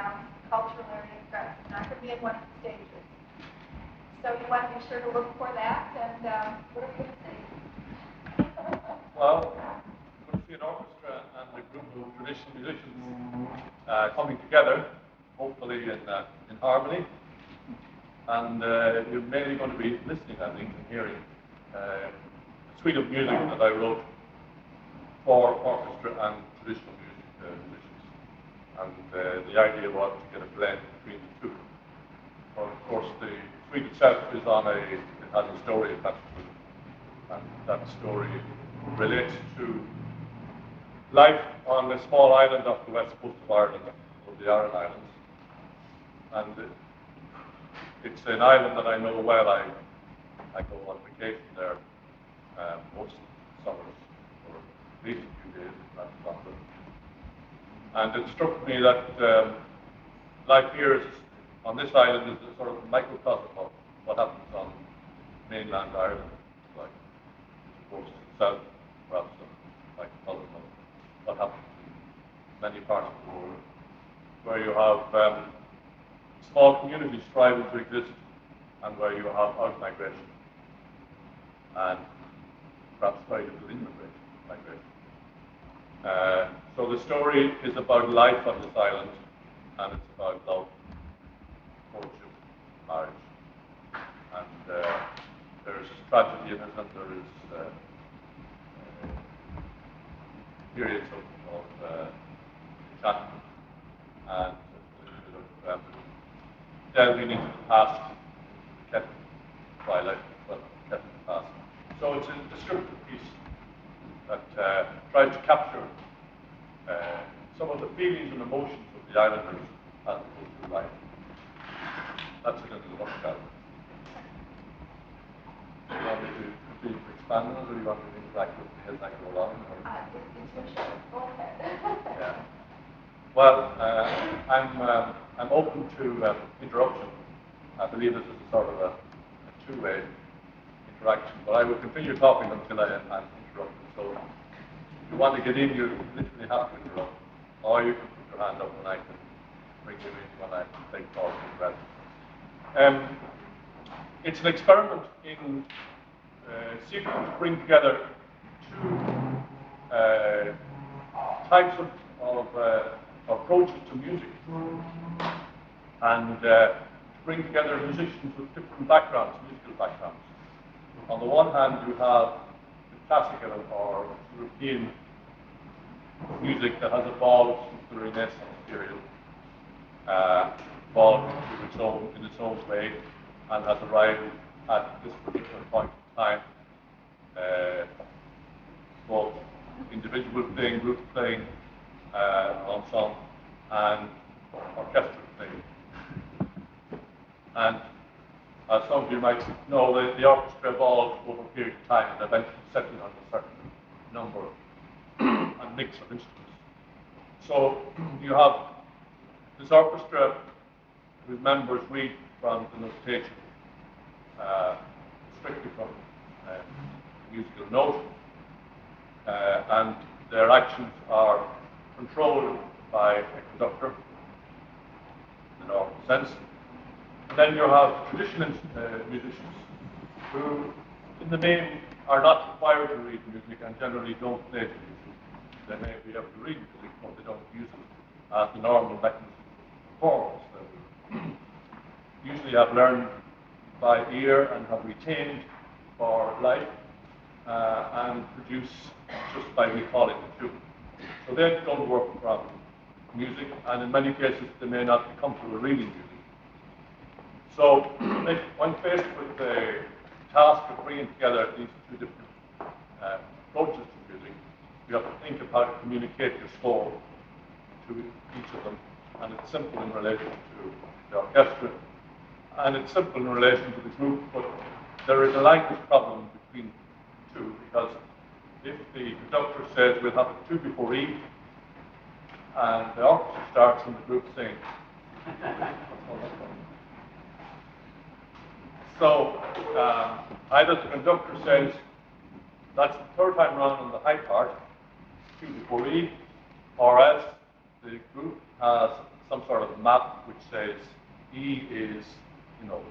backgrounds, cultural areas, that's not going to be in one of the stages. So you want to be sure to look for that, and what are we going to see? Well, we're going to see an orchestra and a group of traditional musicians coming together, hopefully in harmony. And you're mainly going to be listening, I think, and hearing a suite of music that I wrote for orchestra and traditional music musicians. And the idea was to get a blend between the two. But of course, the suite itself is it has a story attached to it. And that story relates to life on a small island off the west coast of Ireland, called the Aran Islands. And it's an island that I know well. I go on vacation there most summers for at least a few days, if not longer. And it struck me that life here on this island is a sort of microcosm of what happens on mainland Ireland, like opposed to the south, perhaps a microcosm of what happens in many parts of the world, where you have small communities striving to exist, and where you have out-migration, and perhaps very little in-migration. So the story is about life on this island, and it's about love, courtship, marriage, and there's tragedy in it, and there is periods of enchantment, and a little bit of delving into the past, the Celtic twilight, well, Celtic past. So it's a descriptive piece that tries to capture some of the feelings and emotions of the islanders as opposed to life. That's it in a nutshell. Do you want me to continue to expand on it, or do you want me to interact with me as I go along? It's your show. Go ahead. Yeah. Well, I'm open to interruption. I believe this is a sort of a two-way interaction, but I will continue talking until I'm interrupted. So if you want to get in, you literally have to interrupt, or you can put your hand up and I can bring you in when I take calls and breath. It's an experiment in seeking to bring together two types of approaches to music, and to bring together musicians with different backgrounds, musical backgrounds. On the one hand, you have the classical or European music that has evolved since the Renaissance period, evolved in its own way, and has arrived at this particular point in time, both individual playing, group playing, ensemble, and orchestra playing. And as some of you might know, the orchestra evolved over a period of time and eventually settled on a certain number and mix of instruments. So you have this orchestra whose members read from the notation, strictly from musical note, and their actions are controlled by a conductor in the normal sense. And then you have traditional musicians who, in the main, are not required to read music and generally don't play the music. They may be able to read music, but they don't use it as the normal mechanism of performance. They usually have learned by ear and have retained for life and produce just by recalling the tune. So they don't work from music, and in many cases they may not be comfortable reading music. So when faced with the task of bringing together these two different approaches to music, you have to think of how to communicate your score to each of them. And it's simple in relation to the orchestra, and it's simple in relation to the group, but there is a language problem between the two, because if the conductor says we'll have it 2 before E, and the orchestra starts and the group sings. So either the conductor says that's the third time round on the high part, 2 before E, or else the group has some sort of map which says E is, you know,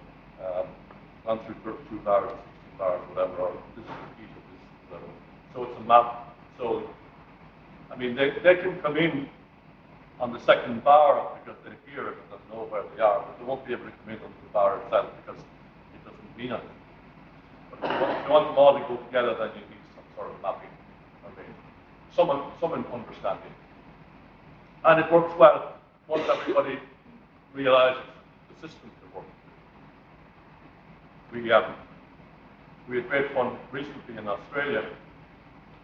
1 through 2 bars, 16 bars, whatever, or this is the key to this level. So it's a map. So, I mean, they can come in on the second bar because they hear it and they know where they are, but they won't be able to come in on the bar itself because it doesn't mean anything. But if you want them all to go together, then you need some sort of mapping arrangement, some understanding. And it works well once everybody realizes the system can work. We had great fun recently in Australia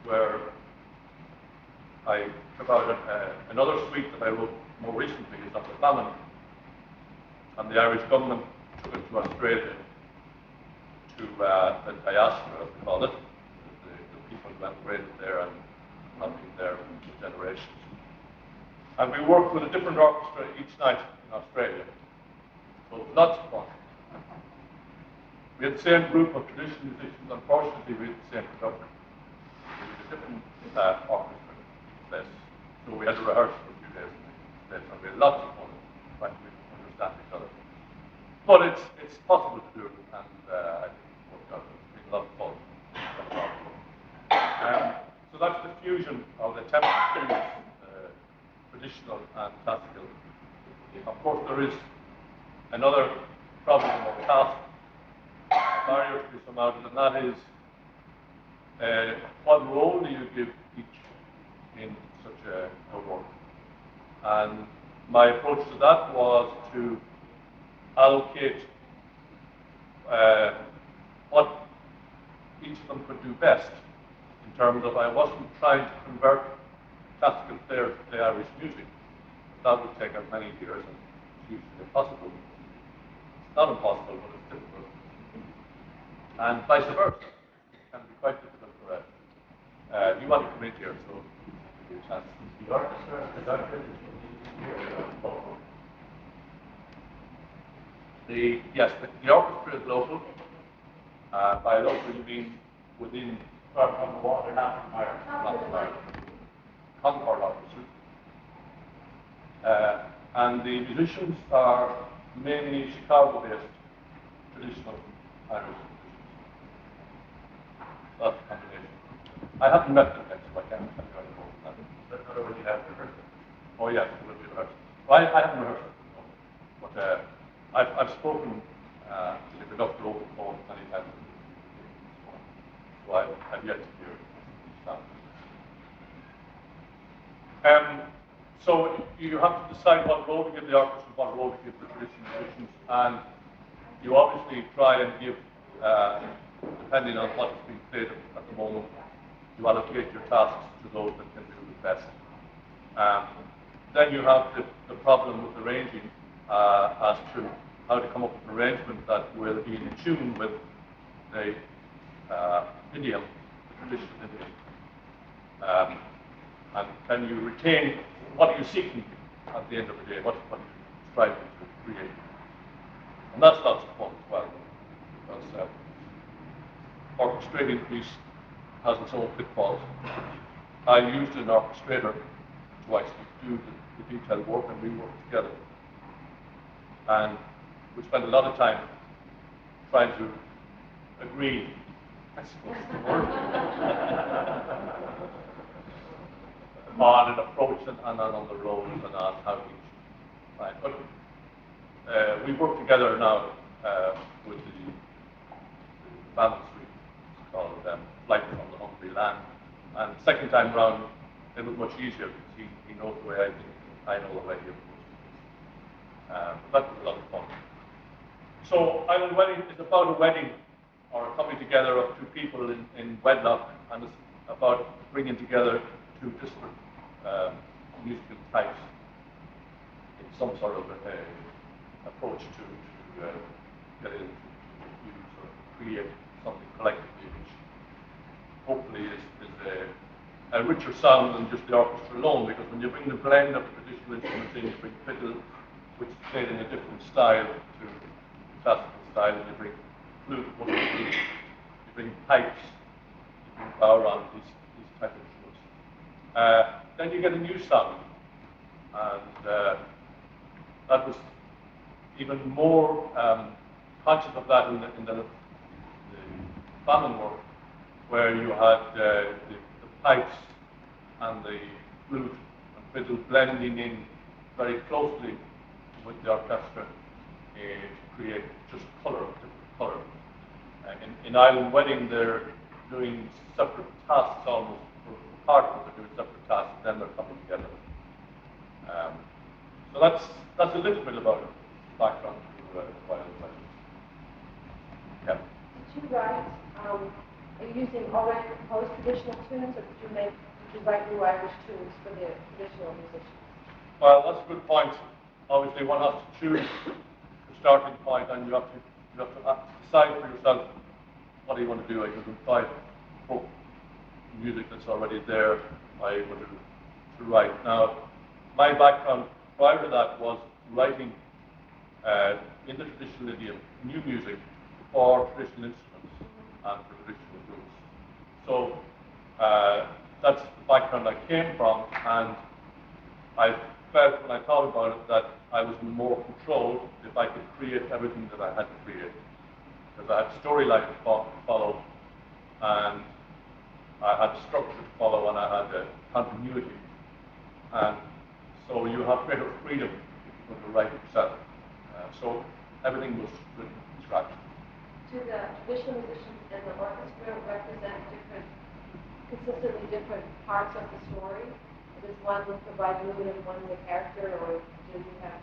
where I took out another suite that I wrote more recently, is on the famine. And the Irish government took it to Australia to the diaspora, as we call it, the people who emigrated there and have been there for generations. And we worked with a different orchestra each night in Australia. So lots of fun. We had the same group of traditional musicians. Unfortunately, we had the same conductor. We had a different orchestra each place. So we had to rehearse for a few days in each place, and we had lots of fun trying to understand each other. But it's possible to do, and I think it's worked out. It's been a lot of fun. So that's the fusion, or the attempt to fuse traditional and classical. Of course, there is another problem or task, barrier to be surmounted, and that is what role do you give each in such a work? And my approach to that was to allocate what each of them could do best, in terms of I wasn't trying to convert classical players to play Irish music. That would take many years, and it's usually impossible. It's not impossible, but it's difficult. And vice versa. It can be quite difficult for you want to come in here, so give you a chance. The orchestra is conducted here. Yes, the orchestra is local. By local, you mean within from the water, not from Ireland. Not from Ireland. Concord orchestra. And the musicians are mainly Chicago-based traditional Irish musicians. That's the combination. I haven't met them yet, so I can't tell you any more than that. But in other words, you have rehearsal? Oh yes, there will be rehearsal. Well, I haven't rehearsed it, no. But I've spoken to the conductor over the phone many times. So I've yet to hear that. So you have to decide what role to give the orchestra, what role to give the traditional musicians, and you obviously try and give, depending on what is being played at the moment, you allocate your tasks to those that can do the best. Then you have the problem with arranging as to how to come up with an arrangement that will be in tune with the idiom, the traditional idiom. And can you retain what are you seeking at the end of the day, what are you striving to create? And that's lots of fun as well, because orchestrating piece has its own pitfalls. I used an orchestrator to actually do the detailed work, and we worked together. And we spent a lot of time trying to agree, I suppose is the word, on an approach and on the roles and on how each. Right. But we work together now with the family suite, it's called Flight from the Hungry Land. And the second time round, it was much easier because he knows the way I think, I know the way he approaches things. But that was a lot of fun. So Island Wedding is about a wedding or a coming together of two people in wedlock, and it's about bringing together two disparate musical types in some sort of approach to get into use or create something collectively which hopefully is a richer sound than just the orchestra alone, because when you bring the blend of traditional instruments in, you bring fiddle, which is played in a different style to the classical style, and you bring flute, you bring pipes, you bring bowron, these type of instruments. Then you get a new sound, and that was even more conscious of that in the famine work, where you had the pipes and the flute and fiddle blending in very closely with the orchestra to create just colour, different colour. In Ireland Wedding, they're doing separate tasks almost for partners. They're doing separate tasks, and then they're coming together. So that's a little bit about background to Wild Wedding. Yeah. Did you write? Are you using already composed traditional tunes, or did you write new Irish tunes for the traditional musicians? Well, that's a good point. Obviously, one has to choose the starting point, and you have to decide for yourself what do you want to do. I can try folk music that's already there. I want to write. Now, my background prior to that was writing in the traditional idiom new music for traditional instruments and for traditional groups. So that's the background I came from, and I felt when I thought about it that I was in more control if I could create everything that I had to create. Because I had storyline to follow, and I had structure to follow, and I had continuity. And so you have greater freedom when you write yourself. So everything was written from scratch. Do the traditional musicians and the orchestra represent consistently different parts of the story? Does one provide mood and one the character, or do you have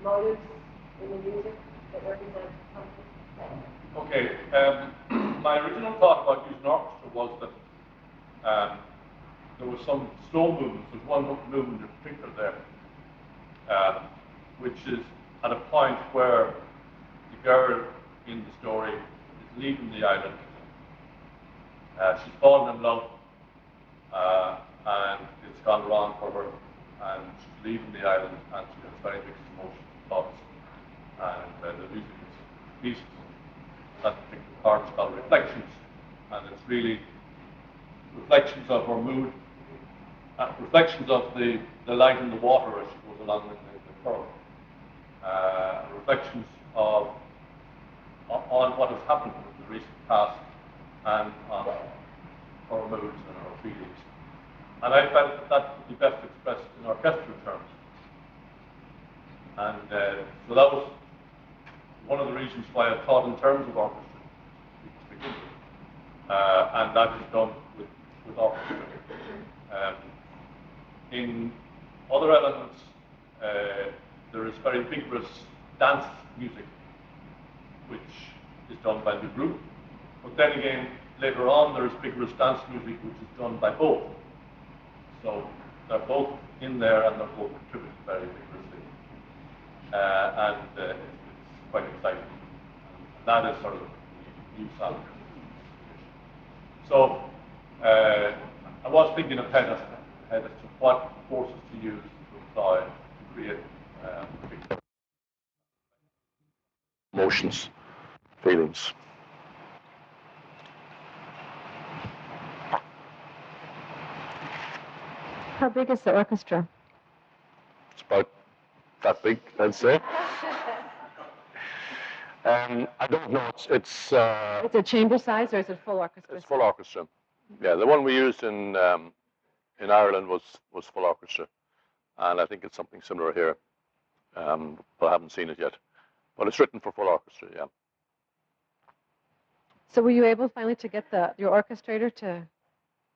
motives in the music that represent something? Okay, my original thought about using orchestra was that there was some slow movements. There's one movement in particular there, which is at a point where the girl in the story is leaving the island. She's fallen in love, and it's gone wrong for her, and she's leaving the island, and she has very mixed emotions, thoughts, and the music is pieces. That particular part is called Reflections, and it's really reflections of her mood, reflections of the light in the water as she goes along in the curve, reflections of on what has happened in the recent past, and on her moods and her feelings. And I felt that would be best expressed in orchestral terms. And so that was one of the reasons why I thought in terms of orchestra to begin with. And that is done with orchestra. In other elements, there is very vigorous dance music, which is done by the group. But then again, later on, there is vigorous dance music, which is done by both. So they're both in there, and they're both contributing very vigorously. And it's quite exciting. And that is sort of the new sound. So I was thinking ahead as to what forces to use to employ to create emotions, feelings. How big is the orchestra? It's about that big, I'd say. I don't know. It's Is it chamber size or is it full orchestra? It's full orchestra. Yeah, the one we used in Ireland was full orchestra, and I think it's something similar here. But I haven't seen it yet. But it's written for full orchestra. Yeah. So were you able finally to get your orchestrator to,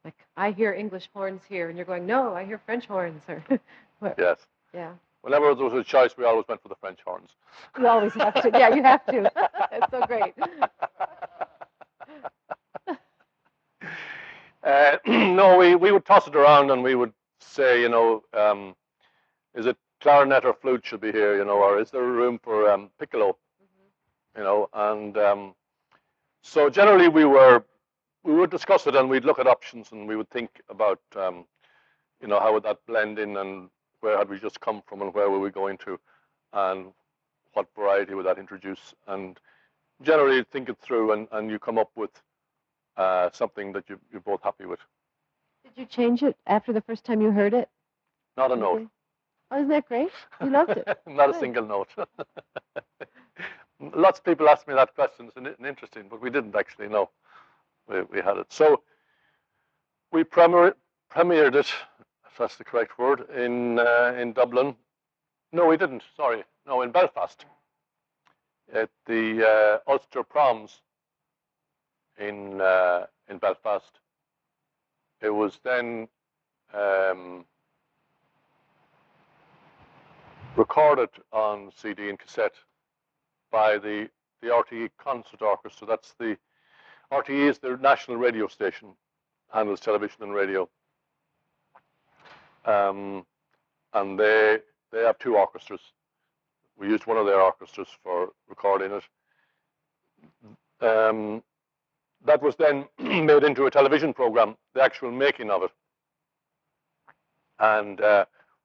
like, I hear English horns here, and you're going, no, I hear French horns, or what? Yes. Yeah. Whenever there was a choice, we always went for the French horns. You always have to. Yeah, you have to. That's so great. No, we would toss it around, and we would say, is it clarinet or flute should be here, or is there room for piccolo, and so generally we would discuss it, and we'd look at options, and we would think about, how would that blend in, and where had we just come from, and where were we going to, and what variety would that introduce, and generally think it through, and you come up with something that you're both happy with. Did you change it after the first time you heard it? Not a note. Oh, isn't that great? You loved it. Not a Good. single note. Lots of people ask me that question. It's interesting, but we didn't actually know we had it. So we premiered it, if that's the correct word, in Dublin. No, we didn't. Sorry, no, in Belfast, at the Ulster Proms in Belfast. It was then recorded on CD and cassette by the RTE Concert Orchestra. That's the RTE is the national radio station, handles television and radio, and they have two orchestras. We used one of their orchestras for recording it. That was then made into a television program, the actual making of it, and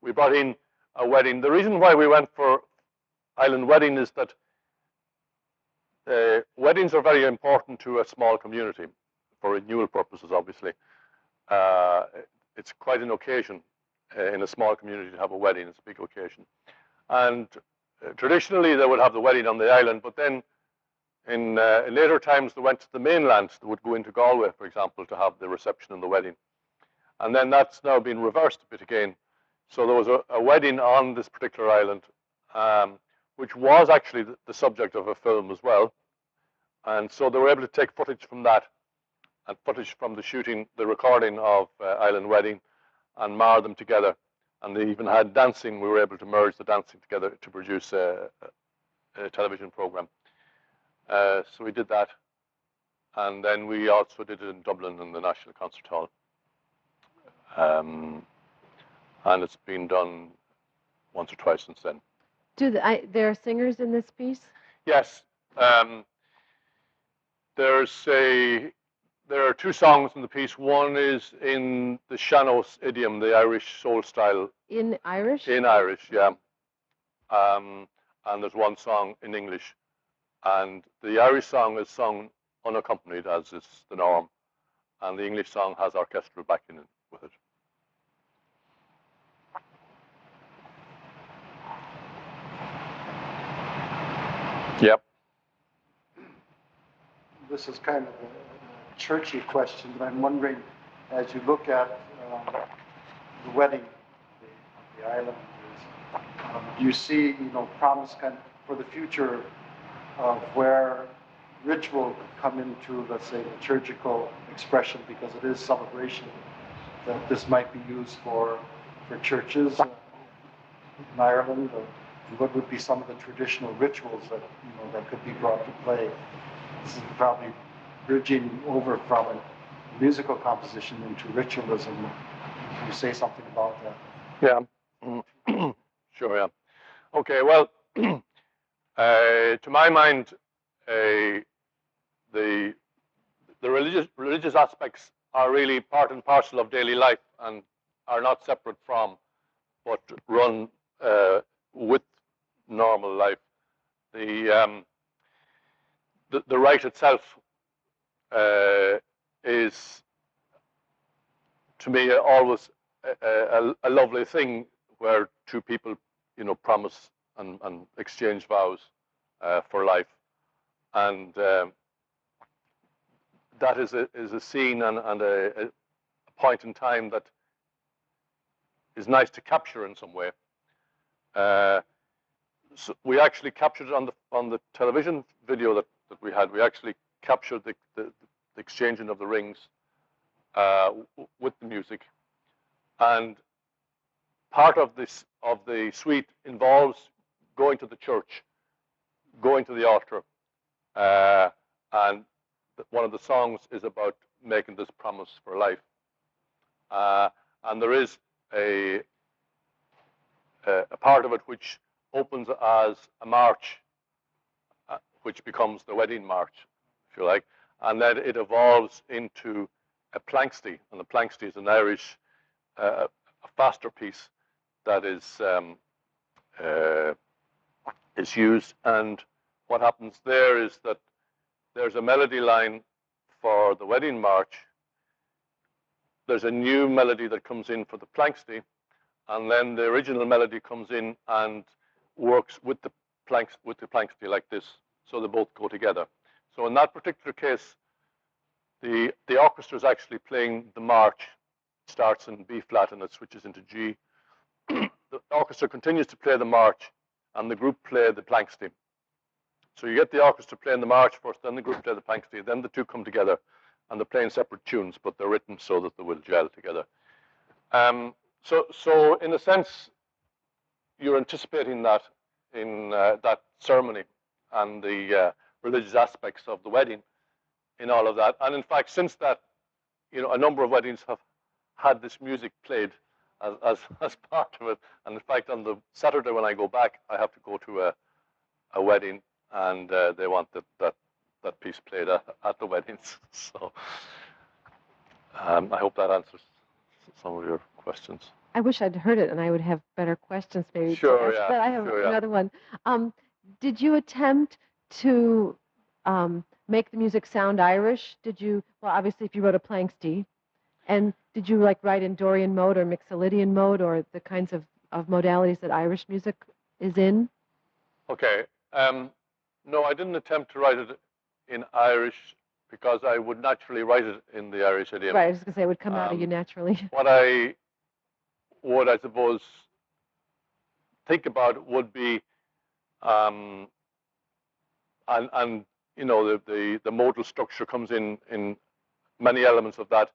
we brought in a wedding. The reason why we went for Island Wedding is that weddings are very important to a small community for renewal purposes, obviously. It's quite an occasion in a small community to have a wedding. It's a big occasion. And traditionally, they would have the wedding on the island, but then in later times, they went to the mainland. They would go into Galway, for example, to have the reception and the wedding. And then that's now been reversed a bit again. So there was a wedding on this particular island, which was actually the subject of a film as well. And so they were able to take footage from that and footage from the shooting, the recording of Island Wedding, and mar them together. And they even had dancing. We were able to merge the dancing together to produce a television program. So we did that. And then we also did it in Dublin in the National Concert Hall. And it's been done once or twice since then. There are singers in this piece? Yes. There are two songs in the piece. One is in the Seán-nós idiom, the Irish soul style. In Irish? In Irish, yeah. And there's one song in English. And the Irish song is sung unaccompanied, as is the norm. And the English song has orchestral backing with it. Yep. This is kind of a churchy question, but I'm wondering, as you look at the wedding, the island, do you see, promise kind of for the future of where ritual could come into, let's say, liturgical expression, because it is celebration, that this might be used for churches in Ireland? Or what would be some of the traditional rituals that that could be brought to play? This is probably bridging over from a musical composition into ritualism. Can you say something about that? Yeah, sure, yeah. Okay, well, to my mind, the religious aspects are really part and parcel of daily life and are not separate from, but run with normal life. The rite itself is, to me, always a lovely thing where two people, promise and exchange vows for life, and that is a scene and a point in time that is nice to capture in some way. So we actually captured it on the television video that we had. We actually captured the exchanging of the rings with the music, and part of the suite involves going to the church, going to the altar, and one of the songs is about making this promise for life. And there is a part of it which opens as a march, which becomes the wedding march, if you like, and then it evolves into a planksty, and the planksty is an Irish, a faster piece that is used. And what happens there is that there's a melody line for the wedding march. There's a new melody that comes in for the planksty, and then the original melody comes in and works with the planks like this, so they both go together. So in that particular case, the orchestra is actually playing the march. It starts in B flat and it switches into G. The orchestra continues to play the march, and the group play the planksty. So you get the orchestra playing the march first, then the group play the planksty, then the two come together, and they're playing separate tunes, but they're written so that they will gel together. So in a sense, you're anticipating that in that ceremony and the religious aspects of the wedding in all of that. And in fact, since that, a number of weddings have had this music played as part of it. And in fact, on the Saturday when I go back, I have to go to a wedding, and they want that piece played at the weddings. So I hope that answers some of your questions. I wish I'd heard it, and I would have better questions maybe Sure, to ask. yeah, But I have sure, yeah. another one. Did you attempt to make the music sound Irish? Well, obviously, if you wrote a planksty, and did you write in Dorian mode or Mixolydian mode, or the kinds of modalities that Irish music is in? Okay. No, I didn't attempt to write it in Irish because I would naturally write it in the Irish idiom. Right, I was going to say it would come out of you naturally. What I would, I suppose, think about would be, the modal structure comes in many elements of that.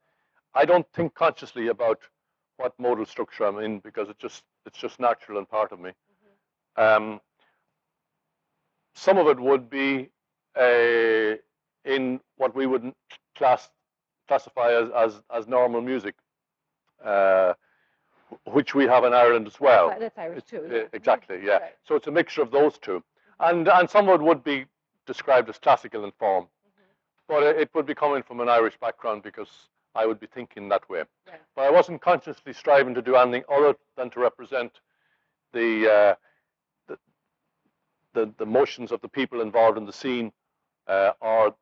I don't think consciously about what modal structure I'm in because it's just natural and part of me. Some of it would be in what we would classify as normal music, which we have in Ireland as well. That's Irish too. Yeah. Exactly, yeah. Right. So it's a mixture of those two. And some of it would be described as classical in form. But it would be coming from an Irish background because I would be thinking that way. Right. But I wasn't consciously striving to do anything other than to represent the motions of the people involved in the scene, or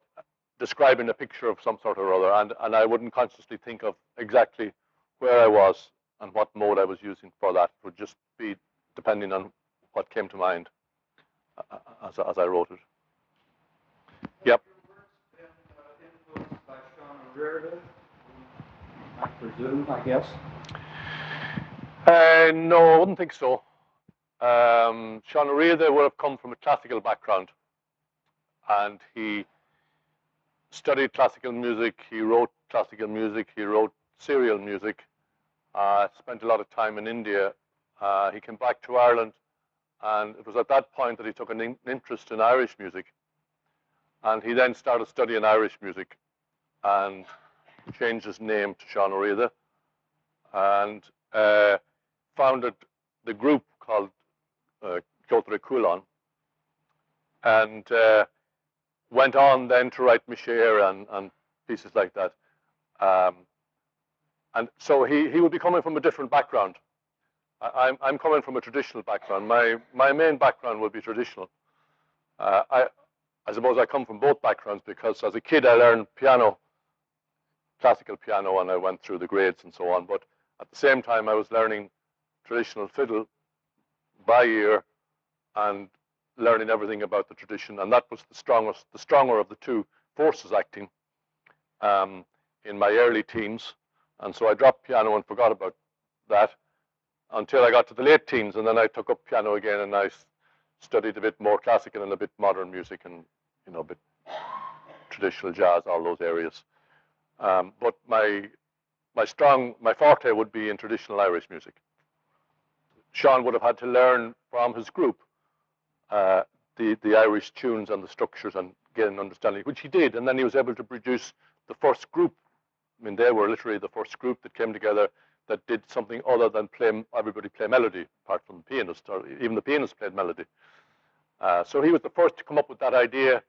describing a picture of some sort or other. And I wouldn't consciously think of exactly where I was and what mode I was using for that. It would just be depending on what came to mind as I wrote it. Yep. Influenced by Seán Ó Riada, I presume, I guess. No, I wouldn't think so. Seán Ó Riada would have come from a classical background, and he studied classical music, he wrote classical music, he wrote serial music, spent a lot of time in India. He came back to Ireland, and it was at that point that he took an interest in Irish music. And he then started studying Irish music and changed his name to Seán Ó Riada and founded the group called Ceoltar Cualann, and went on then to write Mishéar and pieces like that. And so he would be coming from a different background. I'm coming from a traditional background. My main background would be traditional. I suppose I come from both backgrounds because as a kid I learned piano, classical piano, and I went through the grades and so on. But at the same time I was learning traditional fiddle by ear and learning everything about the tradition, and that was the stronger of the two forces acting in my early teens. And so I dropped piano and forgot about that until I got to the late teens, and then I took up piano again and I studied a bit more classical and a bit modern music and a bit traditional jazz, all those areas. But my forte would be in traditional Irish music. Sean would have had to learn from his group the Irish tunes and the structures and get an understanding, which he did, and then he was able to produce the first group. I mean, they were literally the first group that came together that did something other than everybody play melody, apart from the pianist, or even the pianist played melody. So he was the first to come up with that idea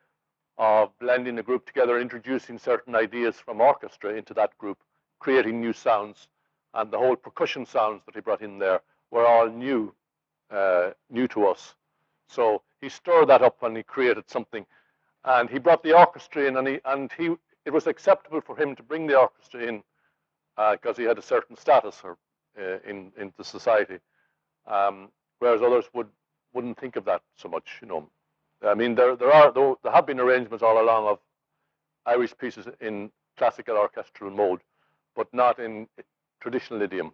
of blending the group together, introducing certain ideas from orchestra into that group, creating new sounds, and the whole percussion sounds that he brought in there were all new to us. So he stirred that up and he created something, and he brought the orchestra in, and it was acceptable for him to bring the orchestra in because he had a certain status in the society, whereas others wouldn't think of that so much. I mean, there have been arrangements all along of Irish pieces in classical orchestral mode, but not in traditional idiom.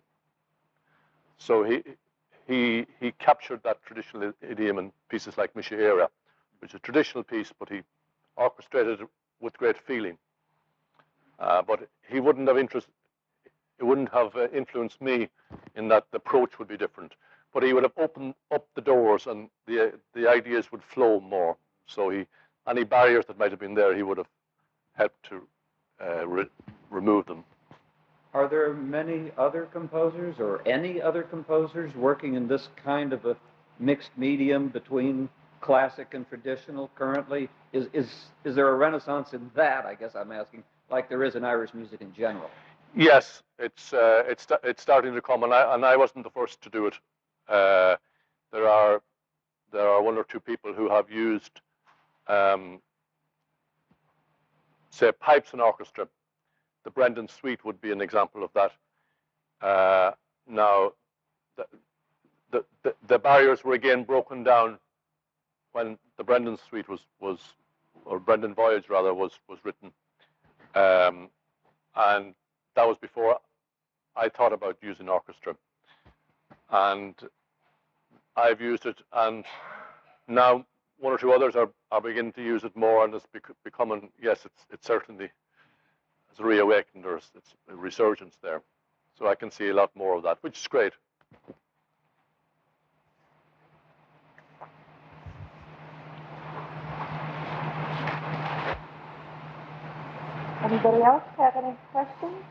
So he captured that traditional idiom in pieces like Mishaera, which is a traditional piece, but he orchestrated it with great feeling. But he wouldn't have influenced me in that the approach would be different. But he would have opened up the doors, and the ideas would flow more. So any barriers that might have been there, he would have helped to remove them. Are there many other composers or any other composers working in this kind of a mixed medium between classic and traditional currently? Is there a renaissance in that, I guess I'm asking, like there is in Irish music in general? Yes, it's starting to come, and I wasn't the first to do it. There are one or two people who have used, say, pipes and orchestra. The Brendan Suite would be an example of that. Now, the barriers were again broken down when the Brendan Suite or Brendan Voyage rather, was written, and that was before I thought about using orchestra. And I've used it, and now one or two others are beginning to use it more, and it's becoming, yes, it's certainly has reawakened, or it's a resurgence there. So I can see a lot more of that, which is great. Anybody else have any questions?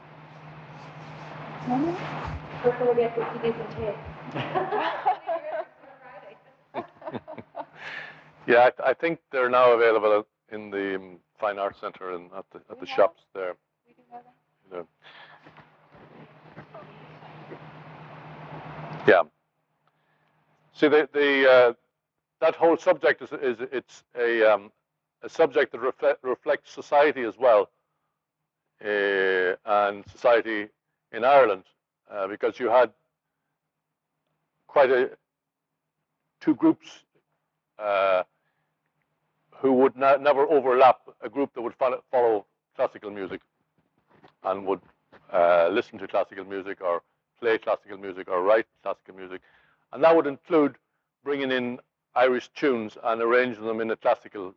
Where can we get the CDs and tapes? Yeah, I think they're now available in the Fine Arts Centre and at the shops there. Yeah. See, that whole subject is a subject that reflects society as well, and society in Ireland, because you had quite two groups who would never overlap. A group that would follow classical music and would listen to classical music or play classical music or write classical music, and that would include bringing in Irish tunes and arranging them in a classical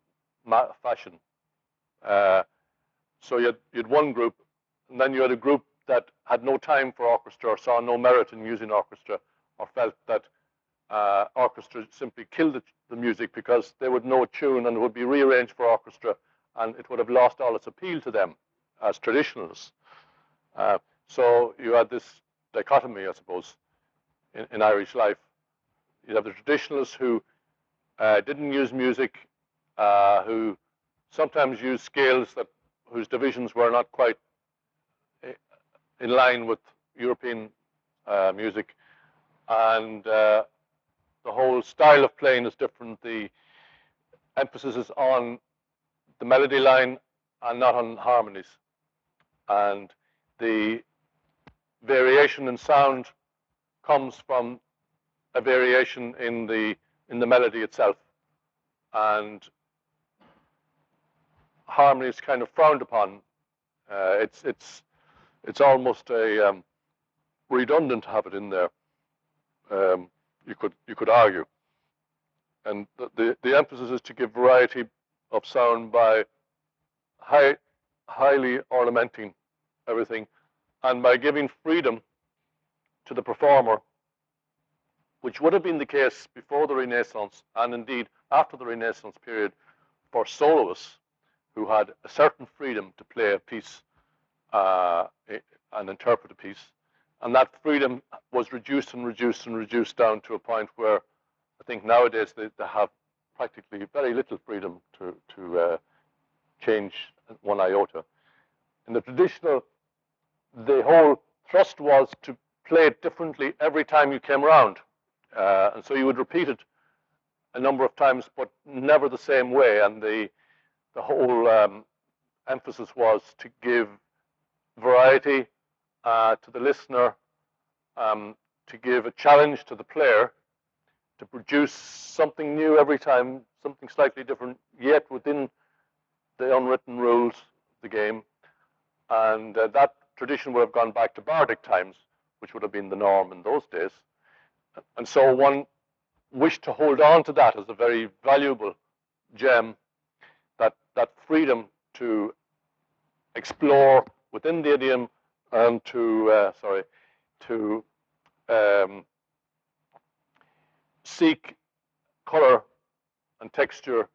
fashion. So you had one group, and then you had a group that had no time for orchestra or saw no merit in using orchestra, or felt that orchestra simply killed the music because they would know a tune and it would be rearranged for orchestra, and it would have lost all its appeal to them as traditionalists. So you had this dichotomy, I suppose, in Irish life. You have the traditionalists who didn't use music, who sometimes used scales whose divisions were not quite in line with European music, and the whole style of playing is different. The emphasis is on the melody line and not on harmonies, and the variation in sound comes from a variation in the melody itself, and harmony is kind of frowned upon. It's almost a redundant to have it in there. You could argue, and the emphasis is to give variety of sound by highly ornamenting everything, and by giving freedom to the performer, which would have been the case before the Renaissance, and indeed after the Renaissance period, for soloists who had a certain freedom to play a piece and interpret a piece. And that freedom was reduced and reduced and reduced down to a point where I think nowadays they have practically very little freedom to change one iota. In the traditional, the whole thrust was to play it differently every time you came around. And so you would repeat it a number of times, but never the same way. And the whole emphasis was to give variety to the listener, to give a challenge to the player to produce something new every time, something slightly different, yet within the unwritten rules of the game. And that tradition would have gone back to bardic times, which would have been the norm in those days. And so one wished to hold on to that as a very valuable gem, that freedom to explore within the idiom and to seek color and texture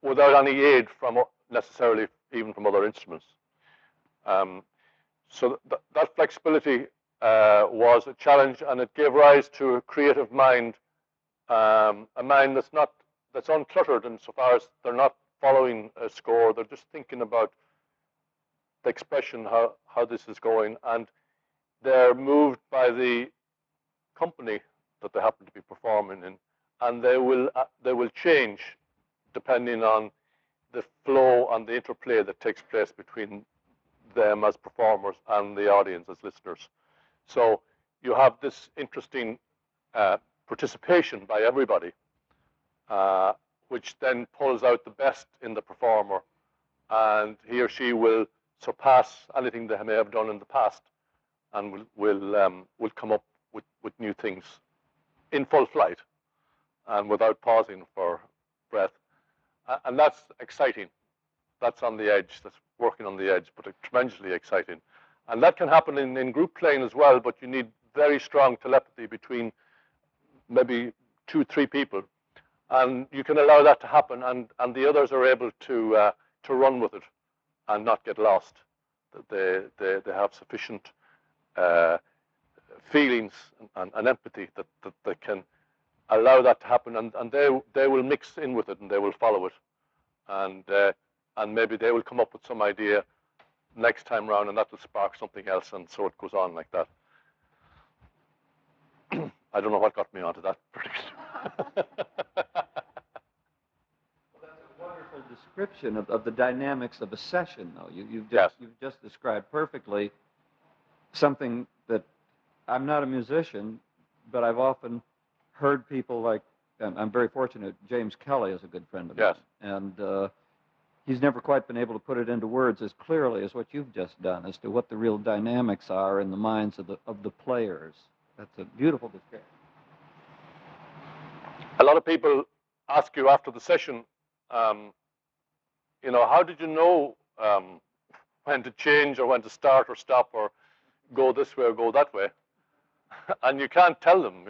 without any aid from necessarily even from other instruments. So that flexibility was a challenge, and it gave rise to a creative mind, a mind that's uncluttered insofar as they're not following a score, they're just thinking about the expression, how this is going, and they're moved by the company that they happen to be performing in, and they will change depending on the flow and the interplay that takes place between them as performers and the audience as listeners. So you have this interesting participation by everybody, which then pulls out the best in the performer, and he or she will surpass anything they may have done in the past, and will come up with new things in full flight and without pausing for breath. And that's exciting. That's on the edge. That's working on the edge, but it's tremendously exciting. And that can happen in group playing as well, but you need very strong telepathy between maybe 2-3 people. And you can allow that to happen, and the others are able to run with it and not get lost. They have sufficient feelings and empathy that they can allow that to happen, and they will mix in with it and they will follow it, and maybe they will come up with some idea next time round, and that will spark something else, and so it goes on like that. I don't know what got me onto that particular. Wonderful description of the dynamics of a session, though. You've just described perfectly something that I'm not a musician, but I've often heard people like, I'm very fortunate, James Kelly is a good friend of mine. Yes. And he's never quite been able to put it into words as clearly as what you've just done as to what the real dynamics are in the minds of the players. That's a beautiful description. A lot of people ask you after the session, how did you know when to change or when to start or stop or go this way or go that way? And you can't tell them,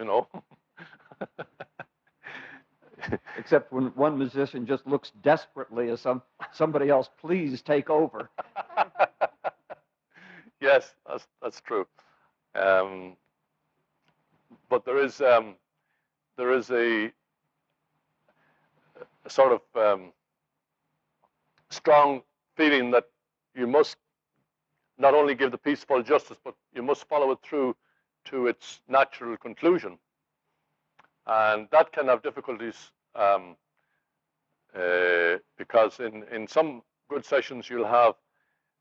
Except when one musician just looks desperately as somebody else, please take over. Yes, that's true. But there is a sort of strong feeling that you must not only give the piece full justice, but you must follow it through to its natural conclusion. And that can have difficulties because in some good sessions you'll have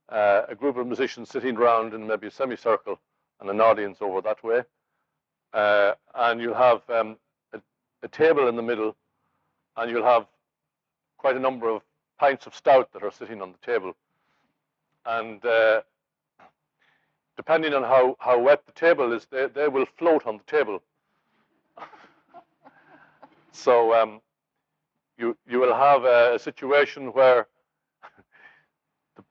a group of musicians sitting around in maybe a semicircle and an audience over that way. And you'll have a table in the middle, and you'll have quite a number of pints of stout that are sitting on the table. And depending on how wet the table is, they will float on the table. So you will have a situation where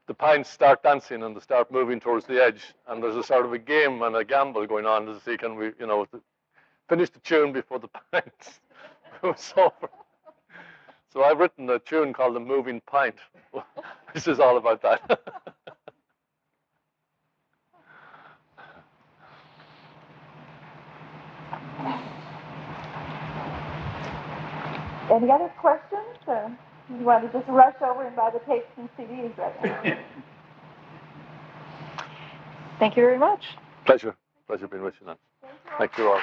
the pints start dancing and they start moving towards the edge, and there's a sort of a game and a gamble going on to see can we, finish the tune before the pints goes over. So I've written a tune called the Moving Pint. This is all about that. Any other questions? You want to just rush over and buy the tapes and CDs right now? Thank you very much. Pleasure being with you, Nan. Thank you all.